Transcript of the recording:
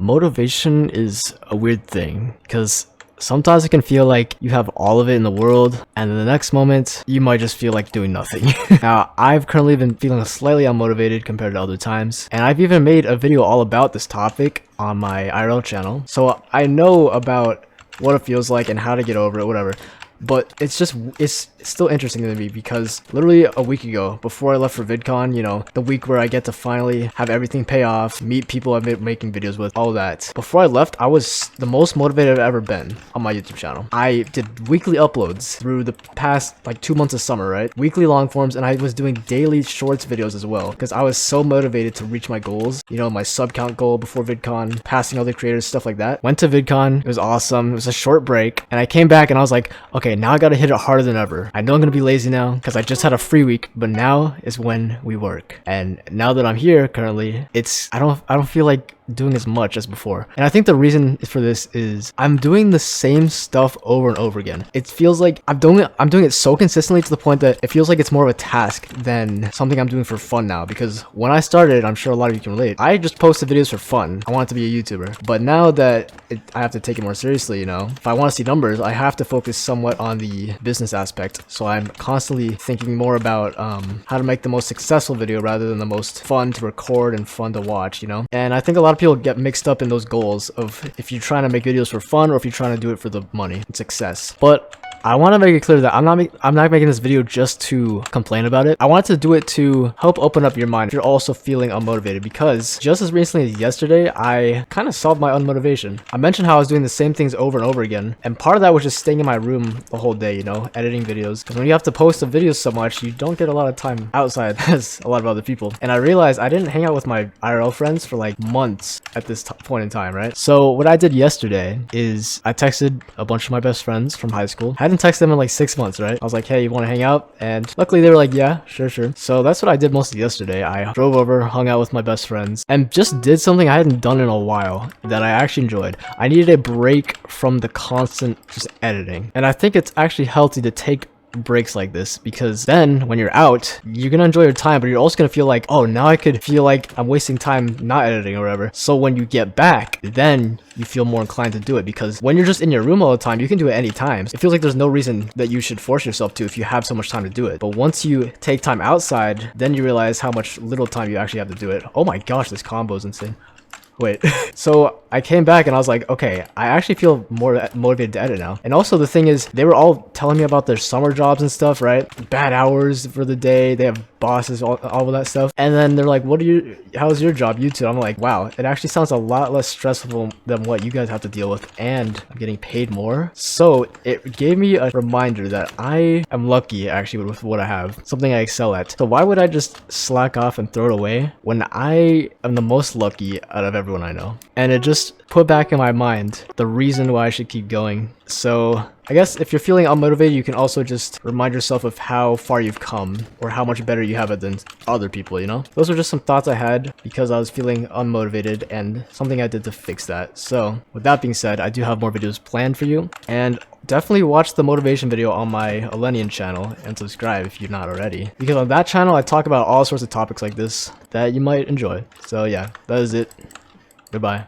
Motivation is a weird thing because sometimes it can feel like you have all of it in the world, and then the next moment you might just feel like doing nothing. Now, I've currently been feeling slightly unmotivated compared to other times, and I've even made a video all about this topic on my IRL channel, so I know about what it feels like and how to get over it, whatever. But it's still interesting to me because literally a week ago, before I left for VidCon, you know, the week where I get to finally have everything pay off, meet people I've been making videos with, all that. Before I left, I was the most motivated I've ever been on my YouTube channel. I did weekly uploads through the past like 2 months of summer, right? Weekly long forms, and I was doing daily shorts videos as well because I was so motivated to reach my goals. You know, my sub count goal before VidCon, passing other creators, stuff like that. Went to VidCon, it was awesome. It was a short break, and I came back and I was like, okay, now I gotta hit it harder than ever. I know I'm gonna be lazy now because I just had a free week, but now is when we work. And now that I'm here currently, I don't feel like doing as much as before. And I think the reason for this is I'm doing the same stuff over and over again. It feels like I'm doing it so consistently to the point that it feels like it's more of a task than something I'm doing for fun now. Because when I started, I'm sure a lot of you can relate, I just posted videos for fun. I wanted to be a YouTuber. But now that I have to take it more seriously, you know, if I want to see numbers, I have to focus somewhat on the business aspect. So I'm constantly thinking more about how to make the most successful video rather than the most fun to record and fun to watch, you know. And I think a lot of people get mixed up in those goals of if you're trying to make videos for fun or if you're trying to do it for the money and success. But I want to make it clear that I'm not making this video just to complain about it. I wanted to do it to help open up your mind if you're also feeling unmotivated, because just as recently as yesterday, I kind of solved my unmotivation. I mentioned how I was doing the same things over and over again, and part of that was just staying in my room the whole day, you know, editing videos. Because when you have to post the videos so much, you don't get a lot of time outside as a lot of other people. And I realized I didn't hang out with my IRL friends for like months at this point in time, right? So what I did yesterday is I texted a bunch of my best friends from high school. I hadn't texted them in like 6 months, right? I was like, hey, you want to hang out? And luckily they were like, yeah, sure. So that's what I did mostly yesterday. I drove over, hung out with my best friends, and just did something I hadn't done in a while that I actually enjoyed. I needed a break from the constant just editing. And I think it's actually healthy to take breaks like this, because then when you're out, you're gonna enjoy your time, but you're also gonna feel like, oh, now I could feel like I'm wasting time not editing or whatever. So when you get back, then you feel more inclined to do it, because when you're just in your room all the time, you can do it any time. It feels like there's no reason that you should force yourself to if you have so much time to do it. But once you take time outside, then you realize how much little time you actually have to do it. Oh my gosh, this combo is insane. Wait, so I came back and I was like, okay, I actually feel more motivated to edit now. And also the thing is, they were all telling me about their summer jobs and stuff, right? Bad hours for the day, they have bosses, all of that stuff. And then they're like, how's your job, YouTube? I'm like, wow, it actually sounds a lot less stressful than what you guys have to deal with, and I'm getting paid more. So it gave me a reminder that I am lucky actually with what I have, something I excel at. So why would I just slack off and throw it away when I am the most lucky out of everyone I know? And it just put back in my mind the reason why I should keep going. So I guess if you're feeling unmotivated, you can also just remind yourself of how far you've come or how much better you have it than other people, you know? Those are just some thoughts I had because I was feeling unmotivated and something I did to fix that. So with that being said, I do have more videos planned for you, and definitely watch the motivation video on my Elenian channel and subscribe if you're not already, because on that channel I talk about all sorts of topics like this that you might enjoy. So yeah, that is it. Goodbye.